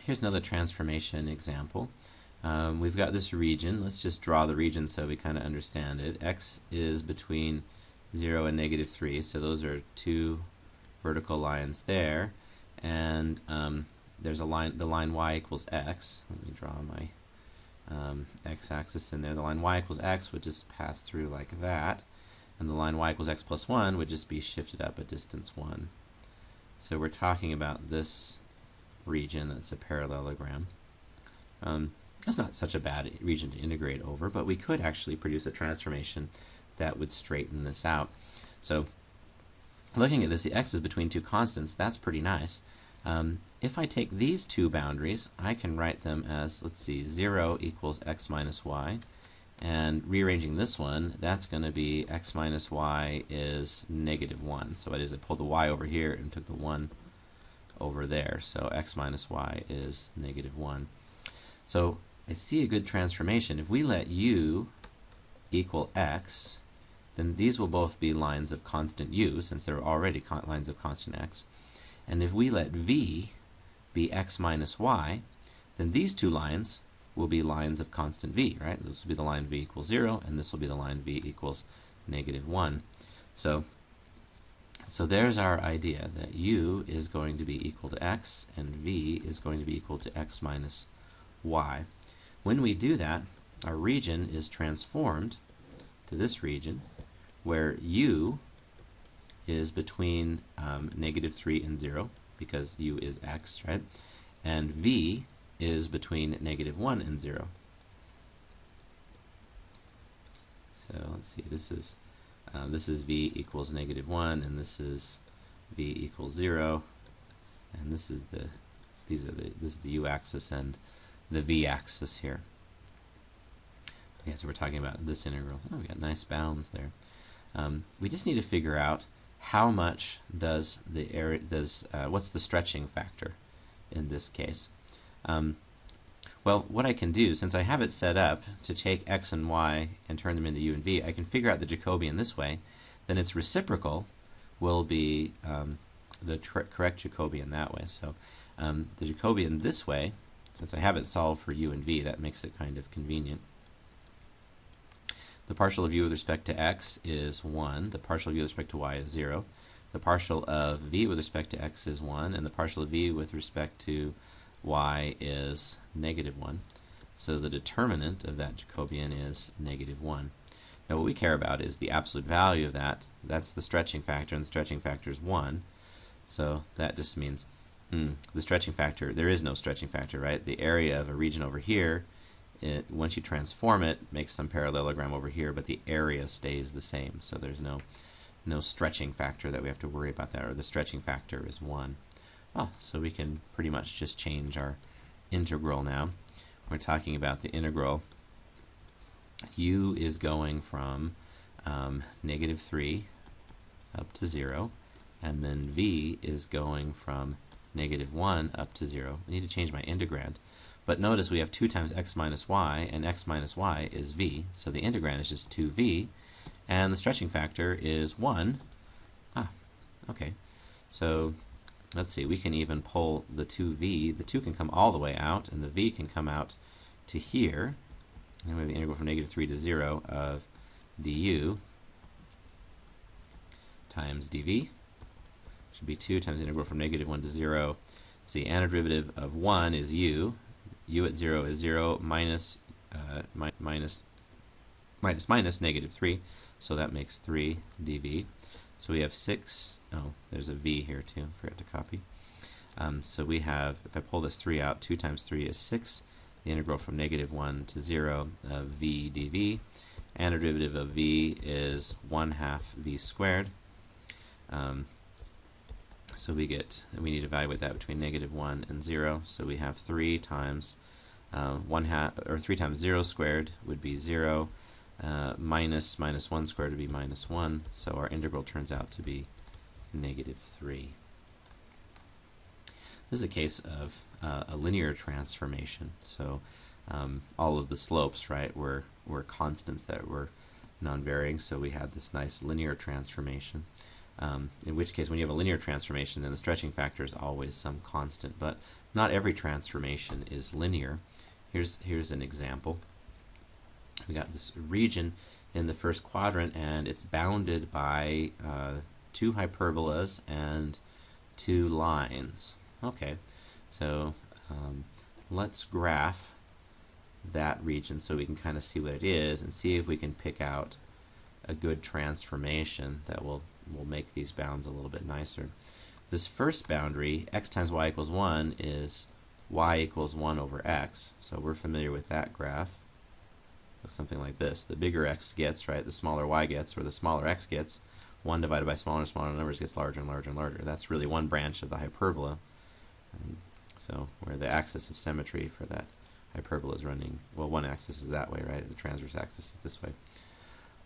Here's another transformation example. We've got this region. Let's just draw the region so we kind of understand it. X is between 0 and -3, so those are two vertical lines there. And there's a line, the line y equals x. Let me draw my x-axis in there. The line y equals x would just pass through like that. And the line y equals x plus 1 would just be shifted up a distance 1. So we're talking about this region that's a parallelogram. That's not such a bad region to integrate over, but we could actually produce a transformation that would straighten this out. So looking at this, the x is between two constants. That's pretty nice. If I take these two boundaries, I can write them as, let's see, 0 equals x minus y. And rearranging this one, that's going to be x minus y is -1. So it is, I pulled the y over here and took the 1 over there. So x minus y is -1. So I see a good transformation. If we let u equal x, then these will both be lines of constant u, since they're already lines of constant x. And if we let v be x minus y, then these two lines will be lines of constant v, right? This will be the line v equals 0, and this will be the line v equals -1. So there's our idea that u is going to be equal to x, and v is going to be equal to x minus y. When we do that, our region is transformed to this region, where u is between -3 and 0, because u is x, right? And v is between -1 and 0. So let's see, this is v equals -1, and this is v equals 0, and this is the u-axis and the v-axis here. Okay, so we're talking about this integral. Oh, we got nice bounds there. We just need to figure out how much does the area what's the stretching factor in this case. Well, what I can do, since I have it set up to take x and y and turn them into u and v, I can figure out the Jacobian this way. Then its reciprocal will be the correct Jacobian that way. So the Jacobian this way, since I have it solved for u and v, that makes it kind of convenient. The partial of u with respect to x is 1. The partial of u with respect to y is 0. The partial of v with respect to x is 1. And the partial of v with respect to y is -1. So the determinant of that Jacobian is -1. Now what we care about is the absolute value of that. That's the stretching factor, and the stretching factor is 1. So that just means the stretching factor, there is no stretching factor, right? The area of a region over here, once you transform it, makes some parallelogram over here, but the area stays the same. So there's no stretching factor that we have to worry about that, or the stretching factor is 1. Oh, so we can pretty much just change our integral now. We're talking about the integral. U is going from -3 up to 0, and then v is going from -1 up to 0. I need to change my integrand. But notice we have 2 times x minus y, and x minus y is v, so the integrand is just 2v, and the stretching factor is 1. Okay. So let's see, we can even pull the 2v. The 2 can come all the way out, and the v can come out to here. And we have the integral from -3 to 0 of du times dv. Should be 2 times the integral from -1 to 0. See, antiderivative of 1 is u. U at 0 is 0 minus -3, so that makes 3 dv. So we have 6, oh, there's a v here too, forgot to copy. So we have, if I pull this 3 out, 2 times 3 is 6. The integral from -1 to 0 of v dv. Antiderivative of v is 1/2 v squared. So we need to evaluate that between -1 and 0. So we have 3 times 3 times 0 squared would be 0. Minus -1 squared would be -1. So our integral turns out to be -3. This is a case of a linear transformation. So all of the slopes, right, were constants that were non-varying. So we had this nice linear transformation. in which case when you have a linear transformation, then the stretching factor is always some constant. But not every transformation is linear. Here's an example. We got this region in the first quadrant, and it's bounded by two hyperbolas and two lines. Okay, so let's graph that region so we can kind of see what it is and see if we can pick out a good transformation that will make these bounds a little bit nicer. This first boundary, x times y equals 1, is y equals 1 over x. So we're familiar with that graph. Looks something like this. The bigger x gets, right, the smaller y gets, or the smaller x gets. 1 divided by smaller and smaller numbers gets larger and larger and larger. That's really one branch of the hyperbola. So where the axis of symmetry for that hyperbola is running, well, one axis is that way, right? The transverse axis is this way.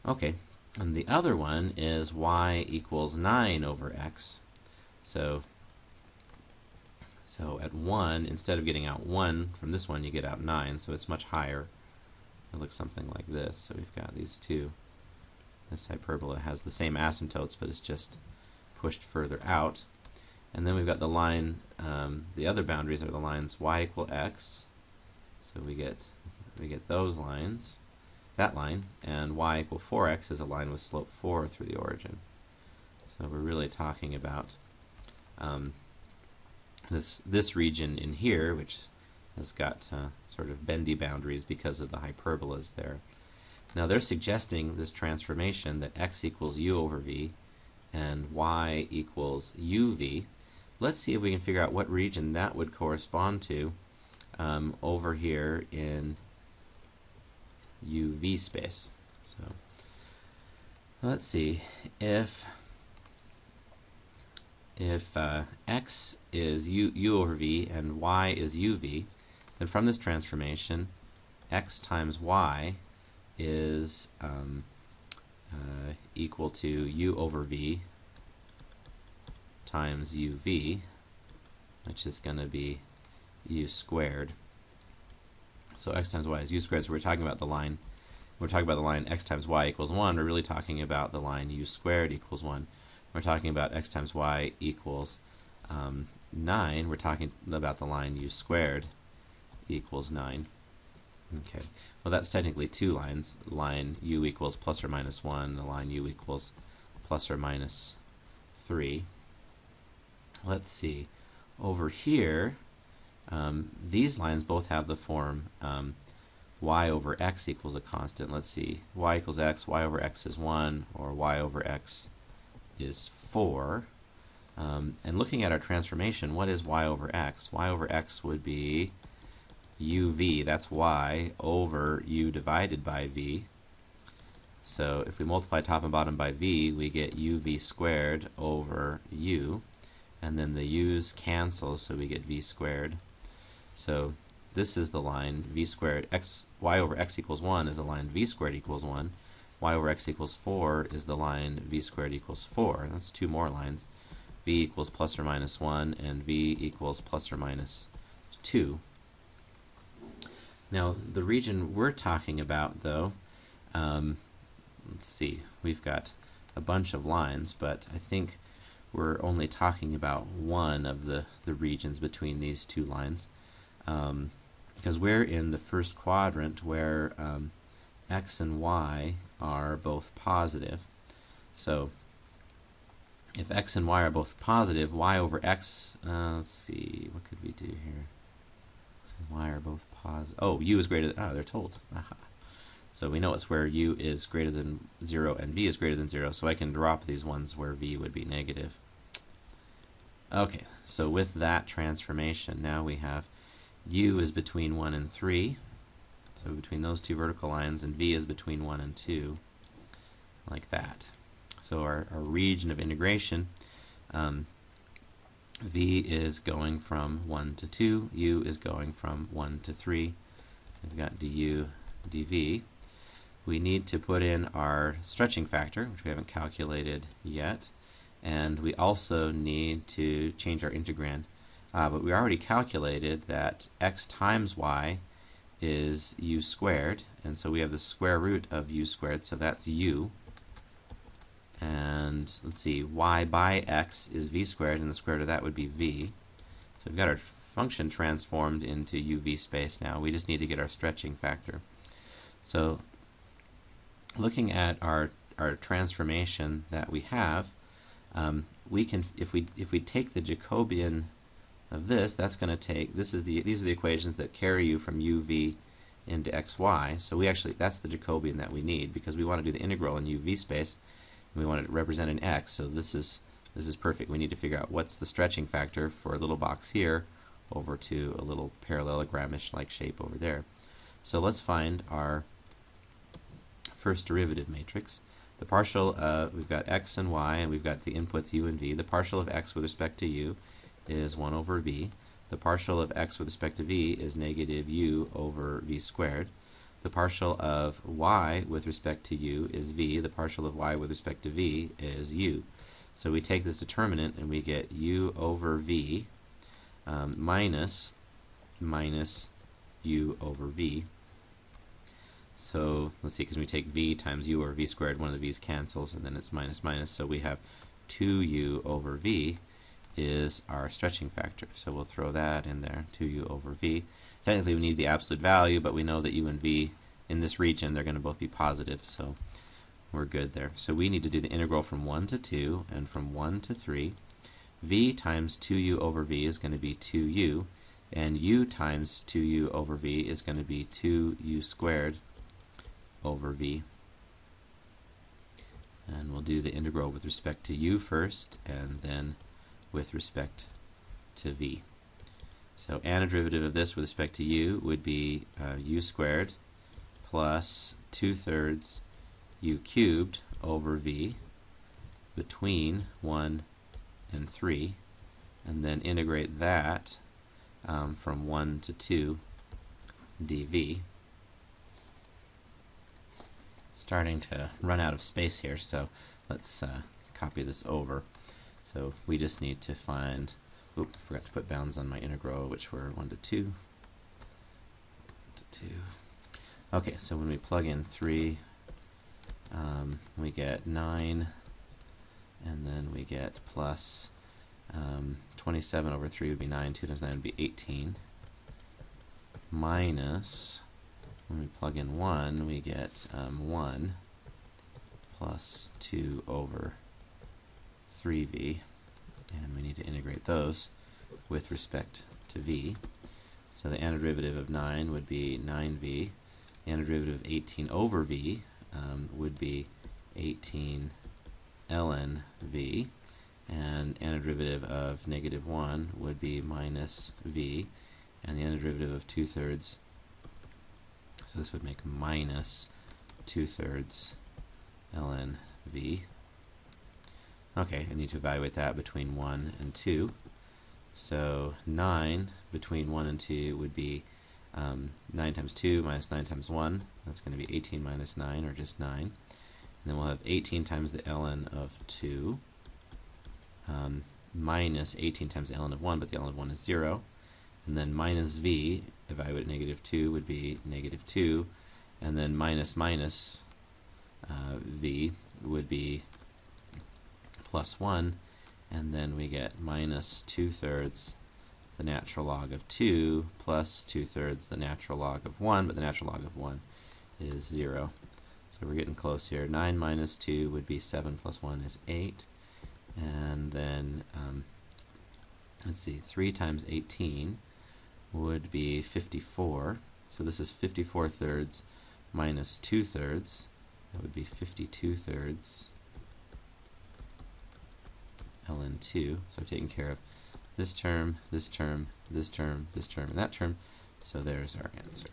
Okay, and the other one is y equals 9 over x. So at 1, instead of getting out 1 from this one, you get out 9, so it's much higher. It looks something like this. So we've got these two. This hyperbola has the same asymptotes, but it's just pushed further out. And then we've got the line, the other boundaries are the lines y equal x. So we get those lines, that line, and y equal 4x is a line with slope 4 through the origin. So we're really talking about this region in here, which has got sort of bendy boundaries because of the hyperbolas there. Now they're suggesting this transformation that x equals u over v and y equals uv. Let's see if we can figure out what region that would correspond to over here in uv space. So let's see, if x is u over v and y is uv, then from this transformation x times y is equal to u over v times uv, which is going to be u squared. So x times y is u squared, so we're talking about the line x times y equals 1. We're really talking about the line u squared equals 1. We're talking about x times y equals 9. We're talking about the line u squared equals 9. Okay, well that's technically two lines. The line u equals plus or minus 1, the line u equals plus or minus 3. Let's see, over here these lines both have the form y over x equals a constant. Let's see, y equals x, y over x is 1, or y over x is 4. And looking at our transformation, what is y over x? Y over x would be uv, that's y, over u divided by v. So if we multiply top and bottom by v, we get uv squared over u, and then the u's cancel, so we get v squared. So this is the line v squared, y over x equals 1 is the line v squared equals 1. Y over x equals 4 is the line v squared equals 4. And that's two more lines. V equals plus or minus 1 and v equals plus or minus 2. Now the region we're talking about, though, let's see, we've got a bunch of lines, but I think we're only talking about one of the regions between these two lines, because we're in the first quadrant where x and y are both positive. So if x and y are both positive, y over x, let's see, what could we do here? X and y are both positive. Oh, u is greater than, they're told. Aha. So we know it's where u is greater than 0 and v is greater than 0, so I can drop these ones where v would be negative. Okay, so with that transformation, now we have u is between 1 and 3, so between those two vertical lines, and v is between 1 and 2, like that. So our region of integration, v is going from 1 to 2, u is going from 1 to 3. We've got du, dv. We need to put in our stretching factor, which we haven't calculated yet, and we also need to change our integrand. But we already calculated that x times y is u squared, and so we have the square root of u squared, so that's u. And let's see, y by x is v squared, and the square root of that would be v. So we've got our function transformed into uv space now. We just need to get our stretching factor. So looking at our transformation that we have, we can, if we take the Jacobian of this, that's going to take, these are the equations that carry you from uv into xy. So we actually, that's the Jacobian that we need, because we want to do the integral in uv space, and we want it to represent an x. So this is perfect. We need to figure out what's the stretching factor for a little box here over to a little parallelogram-ish like shape over there. So let's find our first derivative matrix. The partial, we've got x and y, and we've got the inputs u and v. The partial of x with respect to u is 1 over v. The partial of x with respect to v is negative u over v squared. The partial of y with respect to u is v. The partial of y with respect to v is u. So we take this determinant and we get u over v minus u over v. So let's see, because we take v times u over v squared, one of the v's cancels, and then it's minus minus. So we have 2u over v is our stretching factor. So we'll throw that in there, 2u over v. Technically we need the absolute value, but we know that u and v in this region, they're going to both be positive, so we're good there. So we need to do the integral from 1 to 2 and from 1 to 3. V times 2u over v is going to be 2u, and u times 2u over v is going to be 2u squared over v. And we'll do the integral with respect to u first, and then with respect to v. So antiderivative of this with respect to u would be u squared plus 2/3 u cubed over v between 1 and 3, and then integrate that from 1 to 2 dv. Starting to run out of space here, so let's copy this over. So we just need to find, oops, forgot to put bounds on my integral, which were 1 to 2. Okay, so when we plug in 3, we get 9, and then we get plus 27 over 3 would be 9, 2 times 9 would be 18, minus, when we plug in 1, we get 1 plus 2 over 3v, and we need to integrate those with respect to v. So the antiderivative of 9 would be 9v. The antiderivative of 18 over v would be 18 ln v, and antiderivative of negative 1 would be minus v, and the antiderivative of 2/3, so this would make minus 2/3 ln v. Okay, I need to evaluate that between 1 and 2. So 9 between 1 and 2 would be 9 times 2 minus 9 times 1. That's going to be 18 minus 9, or just 9. And then we'll have 18 times the ln of 2 minus 18 times the ln of 1, but the ln of 1 is 0. And then minus v, evaluate negative 2, would be negative 2. And then minus minus v would be plus 1. And then we get minus 2/3 the natural log of 2 plus 2/3 the natural log of 1, but the natural log of 1 is 0. So we're getting close here. 9 minus 2 would be 7 plus 1 is 8. And then, let's see, 3 times 18 would be 54. So this is 54/3 minus 2/3. That would be 52/3 ln 2. So I've taken care of this term, this term, this term, this term, and that term. So there's our answer.